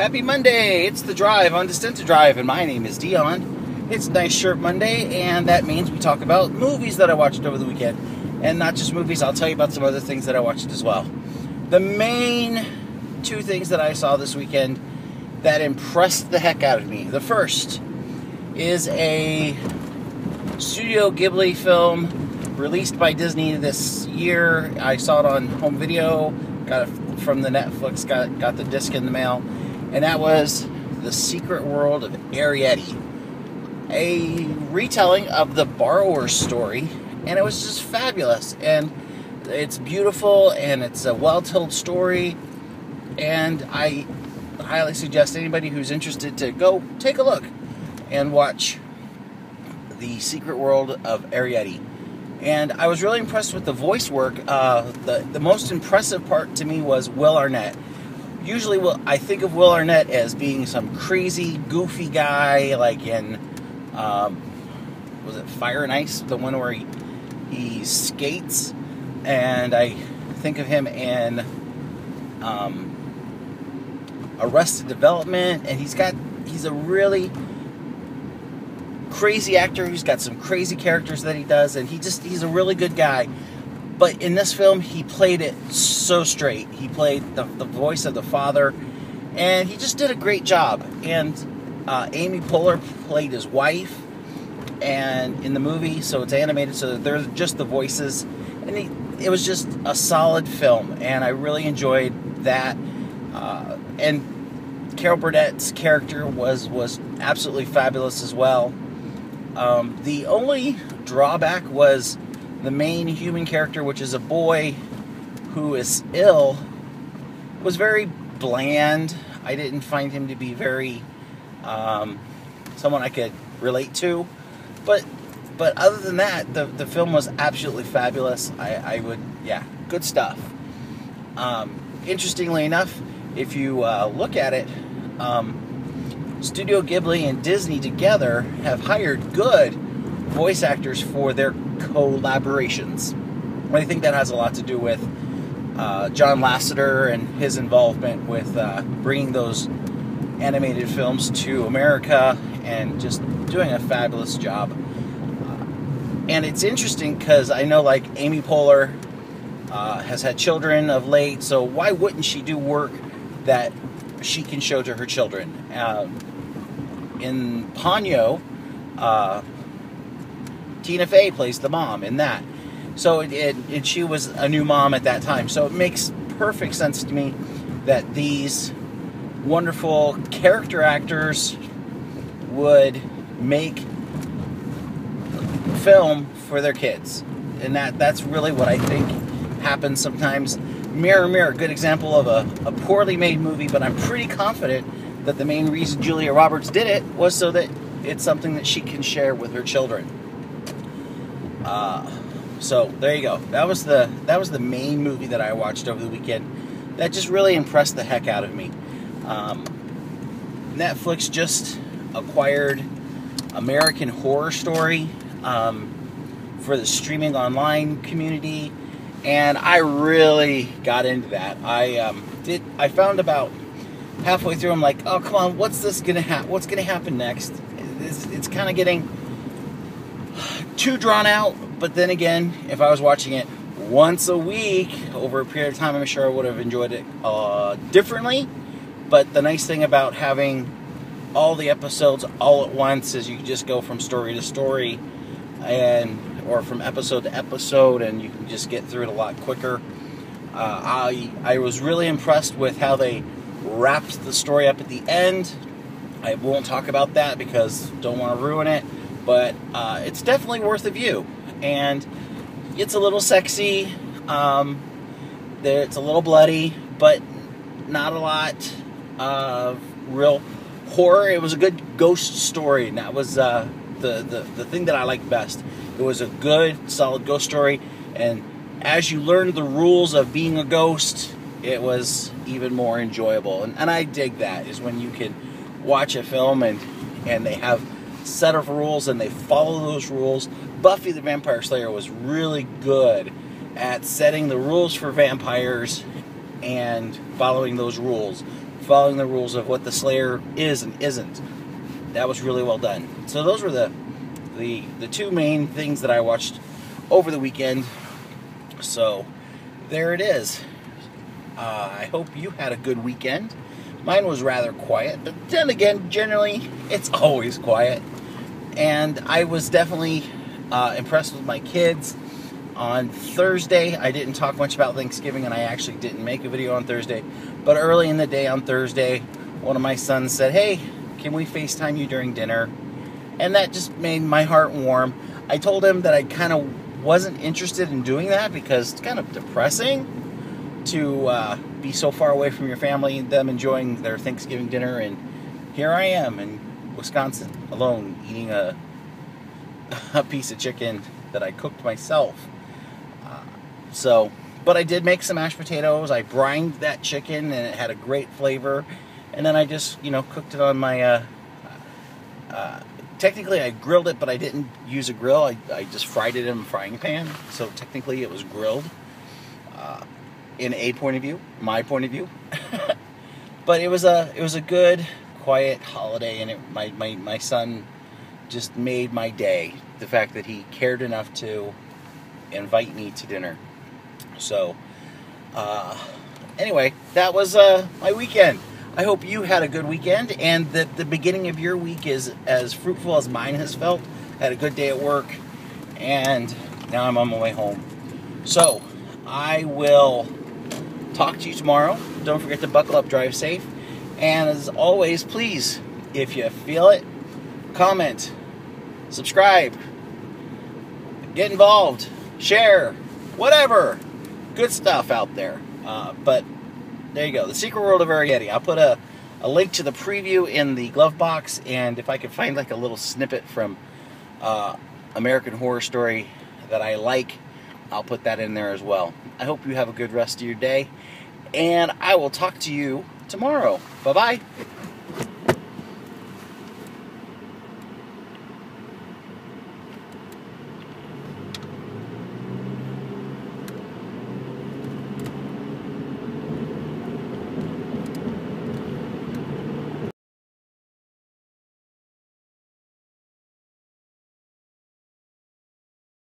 Happy Monday! It's The Drive on Destinta Drive, and my name is Dion. It's Nice Shirt Monday, and that means we talk about movies that I watched over the weekend. And not just movies, I'll tell you about some other things that I watched as well. The main two things that I saw this weekend that impressed the heck out of me. The first is a Studio Ghibli film released by Disney this year. I saw it on home video, got it from the Netflix, got the disc in the mail, and that was The Secret World of Arrietty, a retelling of the Borrower's story, and it was just fabulous, and it's beautiful, and it's a well-told story, and I highly suggest anybody who's interested to go take a look and watch The Secret World of Arrietty. And I was really impressed with the voice work. The most impressive part to me was Will Arnett. Usually I think of Will Arnett as being some crazy, goofy guy, like in, was it Fire and Ice? The one where he skates. And I think of him in Arrested Development. And he's a really crazy actor who's got some crazy characters that he does, and he's a really good guy. But in this film, he played it so straight. He played the voice of the father, and he just did a great job. And Amy Poehler played his wife, and in the movie, so it's animated, so they're just the voices, and it was just a solid film, and I really enjoyed that. And Carol Burnett's character was absolutely fabulous as well. The only drawback was the main human character, which is a boy who is ill, was very bland. I didn't find him to be very someone I could relate to, but other than that, the film was absolutely fabulous. Yeah, good stuff. Interestingly enough, if you look at it, Studio Ghibli and Disney together have hired good voice actors for their collaborations. I think that has a lot to do with John Lasseter and his involvement with bringing those animated films to America and just doing a fabulous job. And it's interesting because I know, like, Amy Poehler has had children of late, so why wouldn't she do work that she can show to her children? In Ponyo, Tina Fey plays the mom in that. So and she was a new mom at that time. So it makes perfect sense to me that these wonderful character actors would make film for their kids. And that's really what I think happens sometimes. Mirror, Mirror, good example of a poorly made movie, but I'm pretty confident that the main reason Julia Roberts did it was so that it's something that she can share with her children. So there you go. That was the main movie that I watched over the weekend. That just really impressed the heck out of me. Netflix just acquired American Horror Story for the streaming online community, and I really got into that. I found about halfway through, I'm like, oh, come on, what's gonna happen next? It's kind of getting too drawn out. But then again, if I was watching it once a week over a period of time, I'm sure I would have enjoyed it differently. But the nice thing about having all the episodes all at once is you can just go from story to story, or from episode to episode, and you can just get through it a lot quicker. I was really impressed with how they wrapped the story up at the end. I won't talk about that because don't want to ruin it, but it's definitely worth a view. And it's a little sexy, it's a little bloody, but not a lot of real horror. It was a good ghost story, and that was the thing that I liked best. It was a good, solid ghost story, and as you learned the rules of being a ghost, it was even more enjoyable. And I dig that, is when you can watch a film and they have a set of rules and they follow those rules. Buffy the Vampire Slayer was really good at setting the rules for vampires and following those rules. following the rules of what the Slayer is and isn't. That was really well done. So those were the two main things that I watched over the weekend. So there it is. I hope you had a good weekend. Mine was rather quiet, but then again, generally, it's always quiet. And I was definitely impressed with my kids. On Thursday, I didn't talk much about Thanksgiving, and I actually didn't make a video on Thursday. But early in the day on Thursday, one of my sons said, "Hey, can we FaceTime you during dinner?" And that just made my heart warm. I told him that I kind of wasn't interested in doing that because it's kind of depressing to be so far away from your family and them enjoying their Thanksgiving dinner, and here I am in Wisconsin alone eating a piece of chicken that I cooked myself. But I did make some mashed potatoes. I brined that chicken and it had a great flavor, and then I just cooked it on my technically I grilled it, but I didn't use a grill. I just fried it in a frying pan, so technically it was grilled. In a point of view, my point of view. But it was a good, quiet holiday, and my son just made my day. The fact that he cared enough to invite me to dinner. So, anyway, that was my weekend. I hope you had a good weekend, and that the beginning of your week is as fruitful as mine has felt. Had a good day at work, and now I'm on my way home. So, I will talk to you tomorrow. Don't forget to buckle up, drive safe. And as always, please, if you feel it, comment, subscribe, get involved, share, whatever. Good stuff out there. But there you go. The Secret World of Arietti. I'll put a link to the preview in the Glovebox, and if I could find like a little snippet from American Horror Story that I like, I'll put that in there as well. I hope you have a good rest of your day, and I will talk to you tomorrow. Bye-bye.